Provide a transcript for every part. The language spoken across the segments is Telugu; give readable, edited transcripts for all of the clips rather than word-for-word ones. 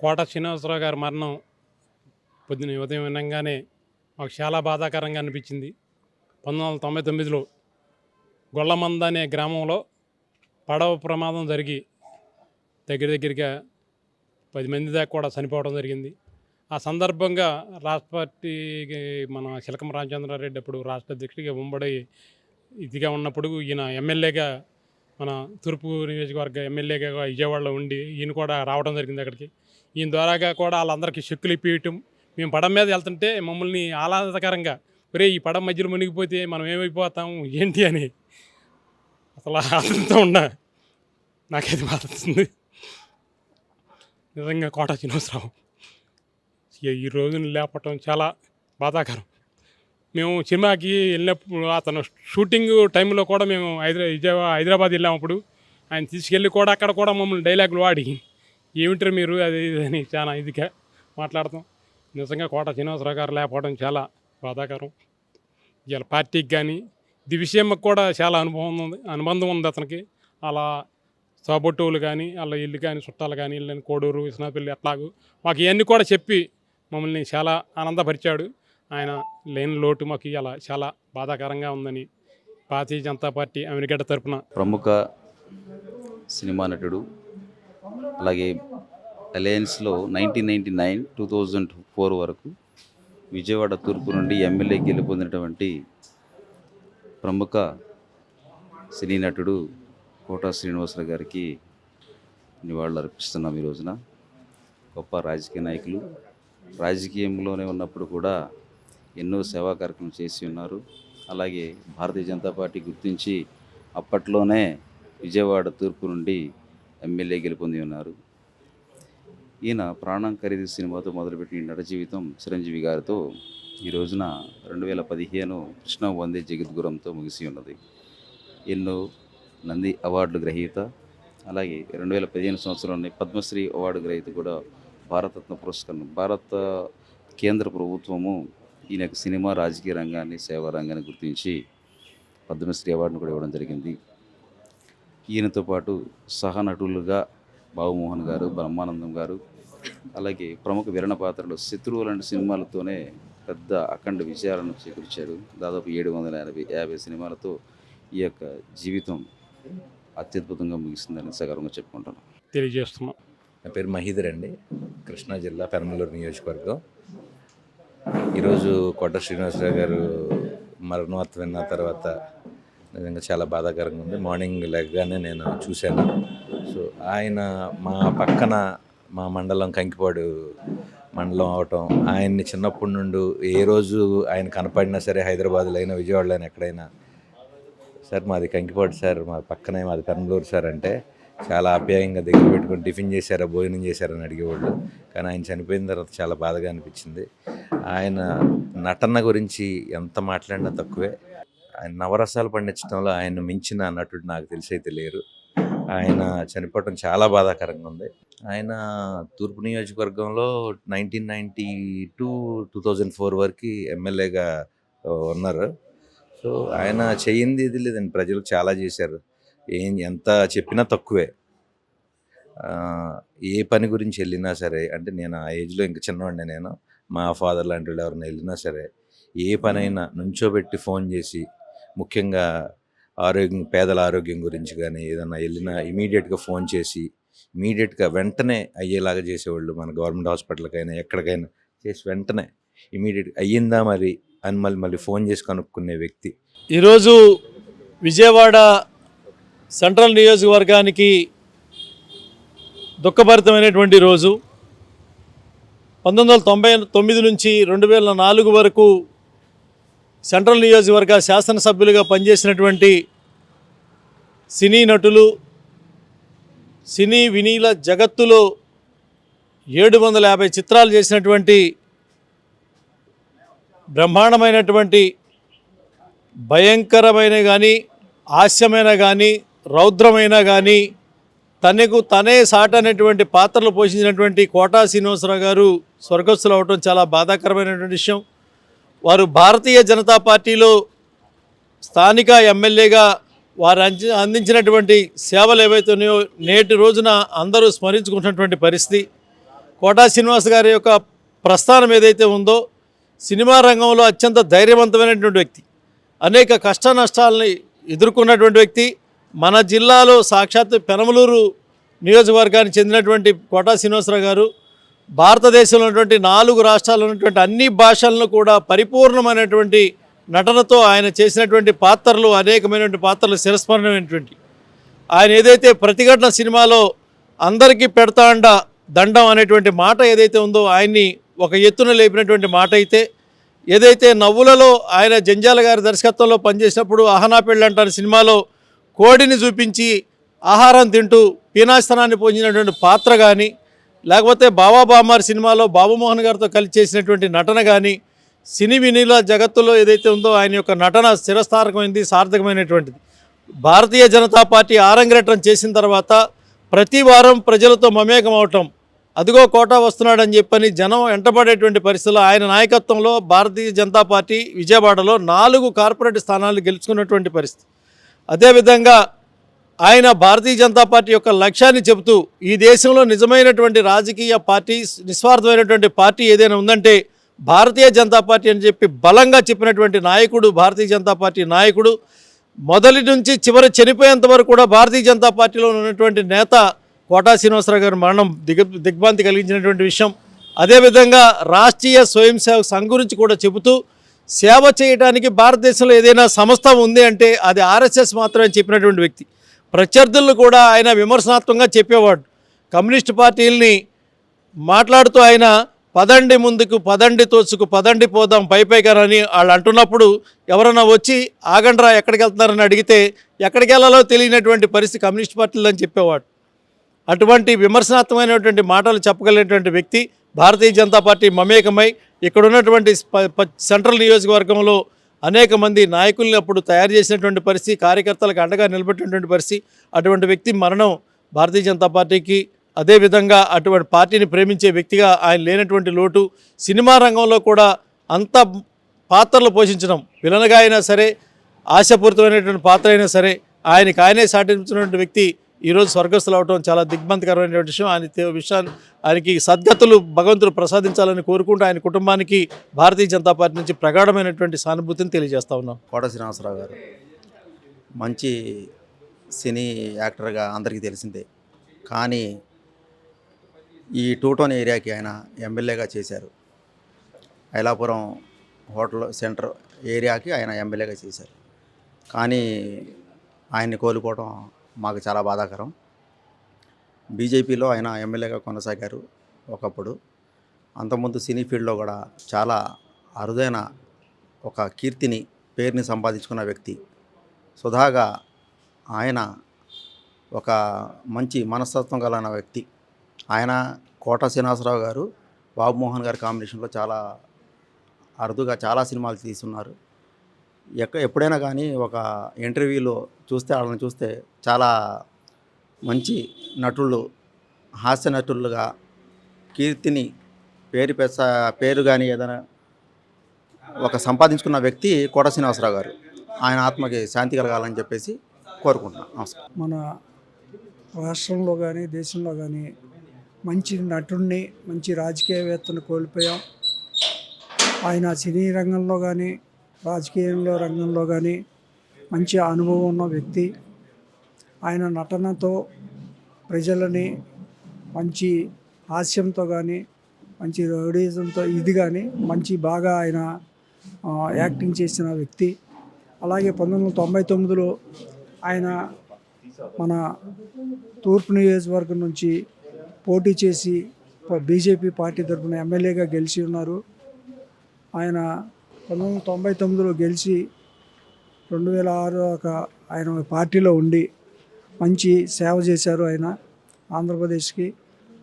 కోట శ్రీనివాసరావు గారి మరణం పొద్దున ఉదయం వినంగానే మాకు చాలా బాధాకరంగా అనిపించింది. 1999లో గొల్లమంద అనే గ్రామంలో పడవ ప్రమాదం జరిగి దగ్గరగా 10 మంది దాకా కూడా చనిపోవడం జరిగింది. ఆ సందర్భంగా రాష్ట్ర పార్టీకి మన చిలకమ రామచంద్రారెడ్డి అప్పుడు రాష్ట్ర అధ్యక్షుడిగా ఉమ్మడి ఇదిగా ఉన్నప్పుడు ఈయన ఎమ్మెల్యేగా మన తూర్పు నియోజకవర్గ ఎమ్మెల్యేగా విజయవాడలో ఉండి ఈయన కూడా రావడం జరిగింది అక్కడికి. ఈయన ద్వారాగా కూడా వాళ్ళందరికీ చెక్కులు ఇప్పించటం, మేము పడవ మీద వెళ్తుంటే మమ్మల్ని ఆహ్లాదకరంగా ఒరేయ్ ఈ పడవ మధ్యలో మునిగిపోతే మనం ఏమైపోతాం ఏంటి అని అసలు అతనితో నాకైతే బాధస్తుంది. నిజంగా కోట శ్రీనివాసరావు ఈ రోజున లేపటం చాలా బాధాకరం. మేము సినిమాకి వెళ్ళినప్పుడు అతను షూటింగ్ టైంలో కూడా మేము హైదరాబాద్ వెళ్ళామప్పుడు ఆయన తీసుకెళ్ళి కూడా అక్కడ కూడా మమ్మల్ని డైలాగులు వాడి ఏమిటారు మీరు అది ఇది అని చాలా ఇదిగా మాట్లాడతాం. నిజంగా కోట శ్రీనివాసరావు గారు లేకపోవడం చాలా బాధాకరం. ఇవాళ పార్టీకి కానీ ఇది విషయంకి కూడా చాలా అనుబంధం ఉంది అతనికి. అలా సోబొట్టోలు కానీ వాళ్ళ ఇల్లు కానీ చుట్టాలు కానీ ఇల్లు కోడూరు విశ్వనాథపల్లి అట్లాగూ మాకు ఇవన్నీ కూడా చెప్పి మమ్మల్ని చాలా ఆనందపరిచాడు. ఆయన లేని లోటు మాకు ఇలా చాలా బాధాకరంగా ఉందని భారతీయ జనతా పార్టీ అమెరిగడ్డ తరపున ప్రముఖ సినిమా నటుడు, అలాగే అలయన్స్లో 1999 2004 వరకు విజయవాడ తూర్పు నుండి ఎమ్మెల్యే గెలుపొందినటువంటి ప్రముఖ సినీ నటుడు కోట శ్రీనివాసరావు గారికి నివాళులు అర్పిస్తున్నాం. ఈ రోజున గొప్ప రాజకీయ నాయకులు, రాజకీయంలోనే ఉన్నప్పుడు కూడా ఎన్నో సేవా కార్యక్రమాలు చేసి ఉన్నారు. అలాగే భారతీయ జనతా పార్టీ గుర్తించి అప్పట్లోనే విజయవాడ తూర్పు నుండి ఎమ్మెల్యే గెలుపొంది ఉన్నారు. ఈయన ప్రాణం ఖరీదు సినిమాతో మొదలుపెట్టిన నట జీవితం చిరంజీవి గారితో ఈ రోజున 2015 కృష్ణ వందే జగద్గురంతో ముగిసి ఉన్నది. ఎన్నో నంది అవార్డులు గ్రహీత, అలాగే 2015 సంవత్సరంలోనే పద్మశ్రీ అవార్డు గ్రహీత కూడా. భారతరత్న పురస్కారం భారత కేంద్ర ప్రభుత్వము ఈయనకు సినిమా రాజకీయ రంగాన్ని సేవా రంగాన్ని గుర్తించి పద్మశ్రీ అవార్డును కూడా ఇవ్వడం జరిగింది. ఈయనతో పాటు సహనటులుగా బాబుమోహన్ గారు, బ్రహ్మానందం గారు, అలాగే ప్రముఖ విరణ పాత్రలు శత్రువు లాంటి సినిమాలతోనే పెద్ద అఖండ విజయాలను చేకూర్చాడు. దాదాపు 750 సినిమాలతో ఈ యొక్క జీవితం అత్యద్భుతంగా ముగిసిందని సగర్వంగా చెప్పుకుంటాను, తెలియజేస్తున్నాం. నా పేరు మహీధర్ అండి, కృష్ణా జిల్లా పెనమలూరు నియోజకవర్గం. ఈరోజు కోట శ్రీనివాసరావు గారు మరణవార్త విన్న తర్వాత నిజంగా చాలా బాధాకరంగా ఉంది. మార్నింగ్ లెగ్గానే నేను చూశాను. సో ఆయన మా పక్కన మా మండలం కంకిపాడు మండలం అవటం, ఆయన్ని చిన్నప్పటి నుండి ఏ రోజు ఆయన కనపడినా సరే హైదరాబాద్లో అయినా విజయవాడలో అయినా ఎక్కడైనా సార్ మాది కంకిపాడు సార్, మా పక్కనే మాది పెనమలూరు సార్ అంటే చాలా ఆప్యాయంగా దగ్గర పెట్టుకొని టిఫిన్ చేశారా భోజనం చేశారని అడిగేవాళ్ళు. కానీ ఆయన చనిపోయిన తర్వాత చాలా బాధగా అనిపించింది. ఆయన నటన గురించి ఎంత మాట్లాడినా తక్కువే. ఆయన నవరసాలు పండించడంలో ఆయన మించిన నటుడు నాకు తెలిసి అయితే లేరు. ఆయన చనిపోవటం చాలా బాధాకరంగా ఉంది. ఆయన తూర్పు నియోజకవర్గంలో 1992-2004 వరకు ఎమ్మెల్యేగా ఉన్నారు. సో ఆయన చెయ్యింది ఇది లేదండి, ప్రజలకు చాలా చేశారు. ఎంత చెప్పినా తక్కువే. ఏ పని గురించి వెళ్ళినా సరే, అంటే నేను ఆ ఏజ్లో ఇంకా చిన్నవాడిని, నేను మా ఫాదర్ లాంటి వాళ్ళు ఎవరైనా వెళ్ళినా సరే ఏ పనైనా నుంచోబెట్టి ఫోన్ చేసి, ముఖ్యంగా పేదల ఆరోగ్యం గురించి కానీ ఏదైనా వెళ్ళినా ఇమీడియట్గా ఫోన్ చేసి ఇమీడియట్గా వెంటనే అయ్యేలాగా చేసేవాళ్ళు. మన గవర్నమెంట్ హాస్పిటల్కైనా ఎక్కడికైనా చేసి వెంటనే ఇమీడియట్గా అయ్యిందా మరి అని మళ్ళీ ఫోన్ చేసి కనుక్కునే వ్యక్తి. ఈరోజు విజయవాడ సెంట్రల్ నియోజకవర్గానికి దుఃఖభరితమైనటువంటి రోజు. 1999 నుంచి 2004 వరకు సెంట్రల్ నియోజకవర్గ శాసనసభ్యులుగా పనిచేసినటువంటి సినీ నటులు, సినీ వినీల జగత్తులో 750 చిత్రాలు చేసినటువంటి బ్రహ్మాండమైనటువంటి భయంకరమైన కానీ హాస్యమైన కానీ రౌద్రమైన కానీ తనకు తనే సాటనేటువంటి పాత్రలు పోషించినటువంటి కోటా శ్రీనివాసరావు గారు స్వర్గస్థులు అవటం చాలా బాధాకరమైనటువంటి విషయం. వారు భారతీయ జనతా పార్టీలో స్థానిక ఎమ్మెల్యేగా వారు అందించినటువంటి సేవలు ఏవైతున్నాయో నేటి రోజున అందరూ స్మరించుకుంటున్నటువంటి పరిస్థితి. కోటా శ్రీనివాస్ గారి యొక్క ప్రస్థానం ఏదైతే ఉందో, సినిమా రంగంలో అత్యంత ధైర్యవంతమైనటువంటి వ్యక్తి, అనేక కష్ట నష్టాలని ఎదుర్కొన్నటువంటి వ్యక్తి. మన జిల్లాలో సాక్షాత్ పెనమలూరు నియోజకవర్గానికి చెందినటువంటి కోటా శ్రీనివాసరావు గారు భారతదేశంలో ఉన్నటువంటి 4 రాష్ట్రాల్లో ఉన్నటువంటి అన్ని భాషలను కూడా పరిపూర్ణమైనటువంటి నటనతో ఆయన చేసినటువంటి పాత్రలు, అనేకమైనటువంటి పాత్రలు చిరస్మరణమైనటువంటి. ఆయన ఏదైతే ప్రతిఘటన సినిమాలో అందరికీ పెడతాండ దండం అనేటువంటి మాట ఏదైతే ఉందో, ఆయన్ని ఒక ఎత్తున లేపినటువంటి మాట అయితే, ఏదైతే నవ్వులలో ఆయన జంజాల గారి దర్శకత్వంలో పనిచేసినప్పుడు అహనా పెళ్ళంటారు సినిమాలో కోడిని చూపించి ఆహారం తింటూ పీనాస్తనాన్ని పొందినటువంటి పాత్ర కానీ, లేకపోతే బావా బామార్ సినిమాలో బాబుమోహన్ గారితో కలిసి చేసినటువంటి నటన కానీ, సినీ వినీల జగత్తులో ఏదైతే ఉందో ఆయన యొక్క నటన స్థిరస్థారకమైంది, సార్థకమైనటువంటిది. భారతీయ జనతా పార్టీ ఆరంగేట్రం చేసిన తర్వాత ప్రతి వారం ప్రజలతో మమేకం అవటం, అదిగో కోటా వస్తున్నాడని చెప్పని జనం వెంటబడేటువంటి పరిస్థితుల్లో ఆయన నాయకత్వంలో భారతీయ జనతా పార్టీ విజయవాడలో 4 కార్పొరేట్ స్థానాలు గెలుచుకున్నటువంటి పరిస్థితి. అదేవిధంగా ఆయన భారతీయ జనతా పార్టీ యొక్క లక్ష్యాన్ని చెబుతూ, ఈ దేశంలో నిజమైనటువంటి రాజకీయ పార్టీ, నిస్వార్థమైనటువంటి పార్టీ ఏదైనా ఉందంటే భారతీయ జనతా పార్టీ అని చెప్పి బలంగా చెప్పినటువంటి నాయకుడు భారతీయ జనతా పార్టీ నాయకుడు. మొదటి నుంచి చివరి చనిపోయేంత వరకు కూడా భారతీయ జనతా పార్టీలో ఉన్నటువంటి నేత కోటా శ్రీనివాసరావు గారి మరణం దిగ్భ్రాంతి కలిగించినటువంటి విషయం. అదేవిధంగా రాష్ట్రీయ స్వయం సేవక్ సంఘ్ గురించి కూడా చెబుతూ, సేవ చేయడానికి భారతదేశంలో ఏదైనా సంస్థ ఉంది అంటే అది ఆర్ఎస్ఎస్ మాత్రమే చెప్పినటువంటి వ్యక్తి. ప్రత్యర్థులను కూడా ఆయన విమర్శనాత్మకంగా చెప్పేవాడు. కమ్యూనిస్ట్ పార్టీలని మాట్లాడుతూ ఆయన పదండి ముందుకు, పదండి తోచుకు, పదండి పోదాం పైపైకనని వాళ్ళు అంటున్నప్పుడు ఎవరన్నా వచ్చి ఆగండ్రా ఎక్కడికి వెళ్తున్నారని అడిగితే ఎక్కడికి వెళ్ళాలో తెలియనటువంటి పరిస్థితి కమ్యూనిస్ట్ పార్టీలు అని చెప్పేవాడు. అటువంటి విమర్శనాత్మకమైనటువంటి మాటలు చెప్పగలిగినటువంటి వ్యక్తి. భారతీయ జనతా పార్టీ మమేకమై ఇక్కడ ఉన్నటువంటి సెంట్రల్ నియోజకవర్గంలో అనేక మంది నాయకుల్ని అప్పుడు తయారు చేసినటువంటి పరిస్థితి, కార్యకర్తలకు అండగా నిలబెట్టినటువంటి పరిస్థితి. అటువంటి వ్యక్తి మరణం భారతీయ జనతా పార్టీకి, అదేవిధంగా అటువంటి పార్టీని ప్రేమించే వ్యక్తిగా ఆయన లేనటువంటి లోటు. సినిమా రంగంలో కూడా అంత పాత్రలు పోషించడం, విలన్గా అయినా సరే, ఆశాపూరితమైనటువంటి పాత్ర అయినా సరే ఆయనకి ఆయనే సాటించినటువంటి వ్యక్తి ఈరోజు స్వర్గస్థులు అవడం చాలా దిగ్బంధకరమైనటువంటి విషయం. ఆయనకి సద్గతులు భగవంతుడు ప్రసాదించాలని కోరుకుంటూ ఆయన కుటుంబానికి భారతీయ జనతా పార్టీ నుంచి ప్రగాఢమైనటువంటి సానుభూతిని తెలియజేస్తా ఉన్నాం. కోట శ్రీనివాసరావు గారు మంచి సినీ యాక్టర్గా అందరికీ తెలిసిందే. కానీ ఈ టూటౌన్ ఏరియాకి ఆయన ఎమ్మెల్యేగా చేశారు. ఐలాపురం హోటల్ సెంటర్ ఏరియాకి ఆయన ఎమ్మెల్యేగా చేశారు. కానీ ఆయన్ని కోలుకోవడం మాకు చాలా బాధాకరం. బీజేపీలో ఆయన ఎమ్మెల్యేగా కొనసాగారు ఒకప్పుడు. అంతకుముందు సినీ ఫీల్డ్లో కూడా చాలా అరుదైన ఒక కీర్తిని, పేరుని సంపాదించుకున్న వ్యక్తి. సుధాగా ఆయన ఒక మంచి మనస్తత్వం కలిగిన వ్యక్తి. ఆయన కోటా శ్రీనివాసరావు గారు బాబుమోహన్ గారి కాంబినేషన్లో చాలా అరుదుగా చాలా సినిమాలు తీసున్నారు. ఎప్పుడైనా కానీ ఒక ఇంటర్వ్యూలో చూస్తే వాళ్ళని చూస్తే చాలా మంచి నటులు, హాస్య నటులుగా కీర్తిని పేరు కానీ ఏదైనా ఒక సంపాదించుకున్న వ్యక్తి కోట శ్రీనివాసరావు గారు. ఆయన ఆత్మకి శాంతి కలగాలని చెప్పేసి కోరుకుంటున్నాను. నమస్కారం. మన రాష్ట్రంలో కానీ దేశంలో కానీ మంచి నటుడిని, మంచి రాజకీయవేత్తను కోల్పోయాం. ఆయన సినీ రంగంలో కానీ రాజకీయంలో రంగంలో కానీ మంచి అనుభవం ఉన్న వ్యక్తి. ఆయన నటనతో ప్రజలని మంచి హాస్యంతో కానీ మంచి రౌడీజంతో ఇది కానీ మంచి బాగా ఆయన యాక్టింగ్ చేసిన వ్యక్తి. అలాగే 1999లో ఆయన మన తూర్పు నియోజకవర్గం నుంచి పోటీ చేసి బీజేపీ పార్టీ తరఫున ఎమ్మెల్యేగా గెలిచి ఉన్నారు. ఆయన 1999లో గెలిచి 2006 దాకా ఆయన పార్టీలో ఉండి మంచి సేవ చేశారు. ఆయన ఆంధ్రప్రదేశ్కి,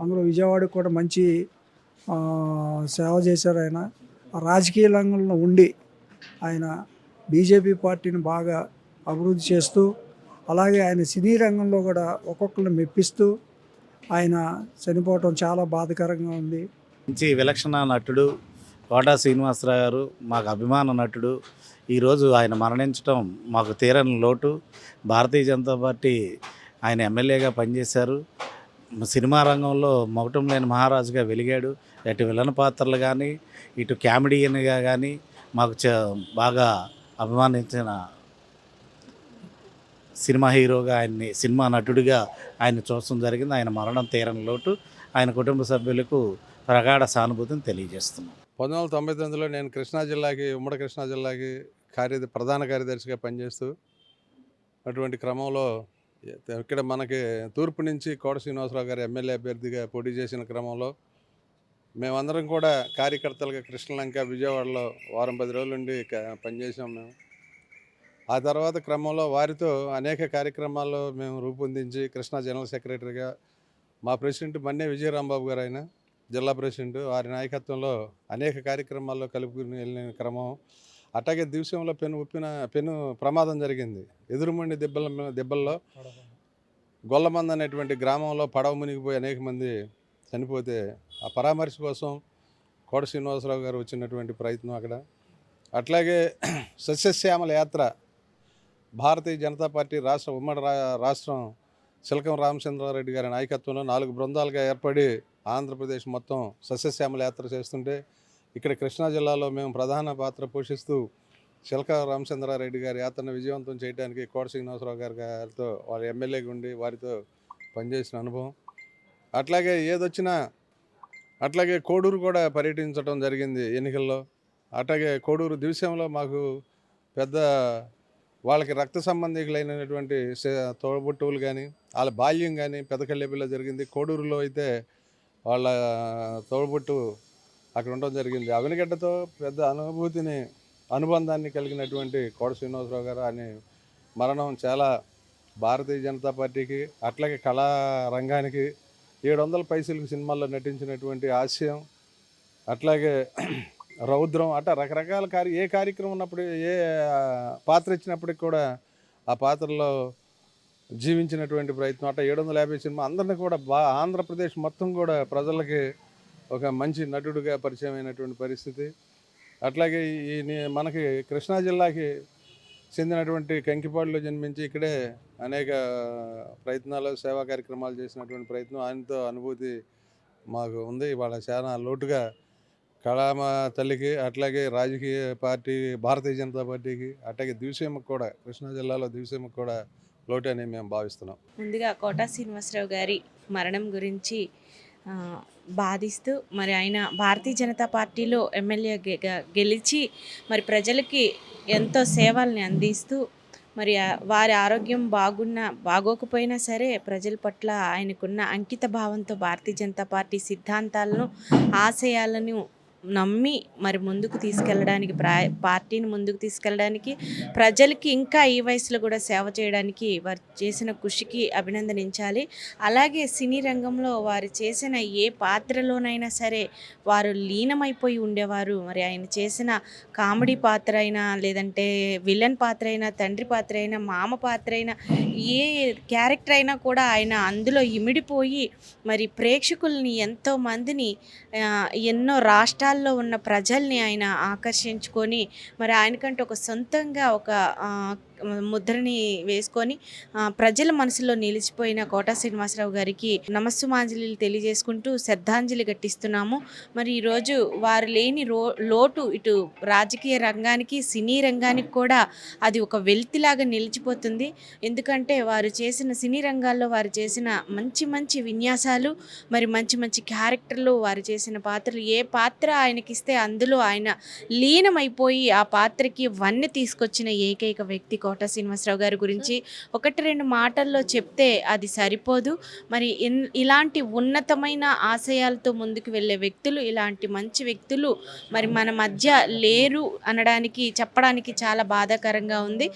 అందులో విజయవాడకు కూడా మంచి సేవ చేశారు. ఆయన రాజకీయ రంగంలో ఉండి ఆయన బీజేపీ పార్టీని బాగా అభివృద్ధి చేస్తూ, అలాగే ఆయన సినీ రంగంలో కూడా ఒక్కొక్కరిని మెప్పిస్తూ ఆయన చనిపోవటం చాలా బాధాకరంగా ఉంది. మంచి విలక్షణ నటుడు కోటా శ్రీనివాసరావు గారు మాకు అభిమాన నటుడు. ఈరోజు ఆయన మరణించడం మాకు తీరని లోటు. భారతీయ జనతా పార్టీ ఆయన ఎమ్మెల్యేగా పనిచేశారు. సినిమా రంగంలో మకుటం లేని మహారాజుగా వెలిగాడు. అటు విలన్ పాత్రలు కానీ, ఇటు కామెడియన్గా కానీ మాకు బాగా అభిమానించిన సినిమా హీరోగా ఆయన్ని, సినిమా నటుడిగా ఆయన చూడడం జరిగింది. ఆయన మరణం తీరని లోటు ఆయన కుటుంబ సభ్యులకు ప్రగాఢ సానుభూతిని తెలియజేస్తున్నాం. 1999లో నేను ఉమ్మడి కృష్ణా జిల్లాకి ప్రధాన కార్యదర్శిగా పనిచేస్తూ అటువంటి క్రమంలో ఇక్కడ మనకి తూర్పు నుంచి కోట శ్రీనివాసరావు గారు ఎమ్మెల్యే అభ్యర్థిగా పోటీ చేసిన క్రమంలో మేమందరం కూడా కార్యకర్తలుగా కృష్ణలంక విజయవాడలో వారం 10 రోజుల నుండి పనిచేసాం మేము. ఆ తర్వాత క్రమంలో వారితో అనేక కార్యక్రమాల్లో మేము రూపొందించి కృష్ణా జనరల్ సెక్రటరీగా మా ప్రెసిడెంట్ మన్నే విజయరాంబాబు గారు ఆయన జిల్లా ప్రెసిడెంట్, వారి నాయకత్వంలో అనేక కార్యక్రమాల్లో కలుపుకుని వెళ్ళిన క్రమం. అట్లాగే దివసంలో పెను ప్రమాదం జరిగింది. ఎదురుమండి దెబ్బల్లో గొల్లమంద అనేటువంటి గ్రామంలో పడవ మునిగిపోయి అనేక మంది చనిపోతే ఆ పరామర్శ కోసం కోట శ్రీనివాసరావు గారు వచ్చినటువంటి ప్రయత్నం అక్కడ. అట్లాగే సస్యశ్యామల యాత్ర భారతీయ జనతా పార్టీ ఉమ్మడి రాష్ట్రం చిలకం రామచంద్రారెడ్డి గారి నాయకత్వంలో 4 బృందాలుగా ఏర్పడి ఆంధ్రప్రదేశ్ మొత్తం సస్యశ్యామల యాత్ర చేస్తుంటే ఇక్కడ కృష్ణా జిల్లాలో మేము ప్రధాన పాత్ర పోషిస్తూ చిలక రామచంద్రారెడ్డి గారి యాత్రను విజయవంతం చేయడానికి కోట శ్రీనివాసరావు గారితో వాళ్ళ ఎమ్మెల్యేగా ఉండి వారితో పనిచేసిన అనుభవం. అట్లాగే ఏదొచ్చినా అట్లాగే కోడూరు కూడా పర్యటించడం జరిగింది ఎన్నికల్లో. అట్లాగే కోడూరు దివసంలో మాకు పెద్ద వాళ్ళకి రక్త సంబంధికులైనటువంటి తోడబుట్టువులు కానీ వాళ్ళ బాల్యం కానీ పెదకల్లేపిలో జరిగింది. కోడూరులో అయితే వాళ్ళ తోడబుట్టు అక్కడ ఉండడం జరిగింది. అవినగడ్డతో పెద్ద అనుబంధాన్ని కలిగినటువంటి కోట శ్రీనివాసరావు గారు ఆయన మరణం చాలా భారతీయ జనతా పార్టీకి అట్లాగే కళా రంగానికి 700 పైసలకు సినిమాల్లో నటించినటువంటి హాస్యం అట్లాగే రౌద్రం అట్లా రకరకాల ఏ కార్యక్రమం ఉన్నప్పుడు ఏ పాత్ర ఇచ్చినప్పటికి కూడా ఆ పాత్రలో జీవించినటువంటి ప్రయత్నం. అట్లా 750 సినిమా అందరినీ కూడా ఆంధ్రప్రదేశ్ మొత్తం కూడా ప్రజలకి ఒక మంచి నటుడిగా పరిచయం అయినటువంటి పరిస్థితి. అట్లాగే మనకి కృష్ణా జిల్లాకి చెందినటువంటి కంకిపాడులో జన్మించి ఇక్కడే అనేక ప్రయత్నాలు సేవా కార్యక్రమాలు చేసినటువంటి ప్రయత్నం ఆయనతో అనుభూతి మాకు ఉంది. ఇవాళ చాలా లోటుగా కళామ తల్లికి అట్లాగే రాజకీయ పార్టీ భారతీయ జనతా పార్టీకి అట్లాగే దివసీమకు కూడా కృష్ణా జిల్లాలో దివసీమకు కూడా లోటు అని మేము భావిస్తున్నాం. ముందుగా కోట శ్రీనివాసరావు గారి మరణం గురించి బాధిస్తూ మరి ఆయన భారతీయ జనతా పార్టీలో ఎమ్మెల్యేగా గెలిచి మరి ప్రజలకి ఎంతో సేవల్ని అందిస్తూ మరి వారి ఆరోగ్యం బాగోకపోయినా సరే ప్రజల పట్ల ఆయనకున్న అంకిత భావంతో భారతీయ జనతా పార్టీ సిద్ధాంతాలను ఆశయాలను నమ్మి మరి ముందుకు తీసుకెళ్ళడానికి పార్టీని ముందుకు తీసుకెళ్ళడానికి ప్రజలకి ఇంకా ఈ వయసులో కూడా సేవ చేయడానికి వారు చేసిన కృషికి అభినందించాలి. అలాగే సినీ రంగంలో వారు చేసిన ఏ పాత్రలోనైనా సరే వారు లీనమైపోయి ఉండేవారు. మరి ఆయన చేసిన కామెడీ పాత్ర అయినా లేదంటే విలన్ పాత్ర అయినా తండ్రి పాత్ర అయినా మామ పాత్ర అయినా ఏ క్యారెక్టర్ అయినా కూడా ఆయన అందులో ఇమిడిపోయి మరి ప్రేక్షకుల్ని ఎంతోమందిని ఎన్నో రాష్ట్రాల్లో ఉన్న ప్రజల్ని ఆయన ఆకర్షించుకొని మరి ఆయనకంటే ఒక సొంతంగా ఒక ముద్రని వేసుకొని ప్రజల మనసులో నిలిచిపోయిన కోట శ్రీనివాసరావు గారికి నమస్సుమాంజలి తెలియజేసుకుంటూ శ్రద్ధాంజలి ఘటిస్తున్నాము. మరి ఈరోజు వారు లేని లోటు ఇటు రాజకీయ రంగానికి సినీ రంగానికి కూడా అది ఒక వెల్తిలాగా నిలిచిపోతుంది. ఎందుకంటే వారు చేసిన సినీ రంగాల్లో వారు చేసిన మంచి మంచి విన్యాసాలు మరి మంచి మంచి క్యారెక్టర్లు వారు చేసిన పాత్రలు ఏ పాత్ర ఆయనకిస్తే అందులో ఆయన లీనమైపోయి ఆ పాత్రకి వన్నె తీసుకొచ్చిన ఏకైక వ్యక్తి కోట శ్రీనివాసరావు గారి గురించి 1-2 మాటల్లో చెప్తే అది సరిపోదు. మరి ఇలాంటి ఉన్నతమైన ఆశయాలతో ముందుకు వెళ్ళే వ్యక్తులు, ఇలాంటి మంచి వ్యక్తులు మరి మన మధ్య లేరు చెప్పడానికి చాలా బాధాకరంగా ఉంది.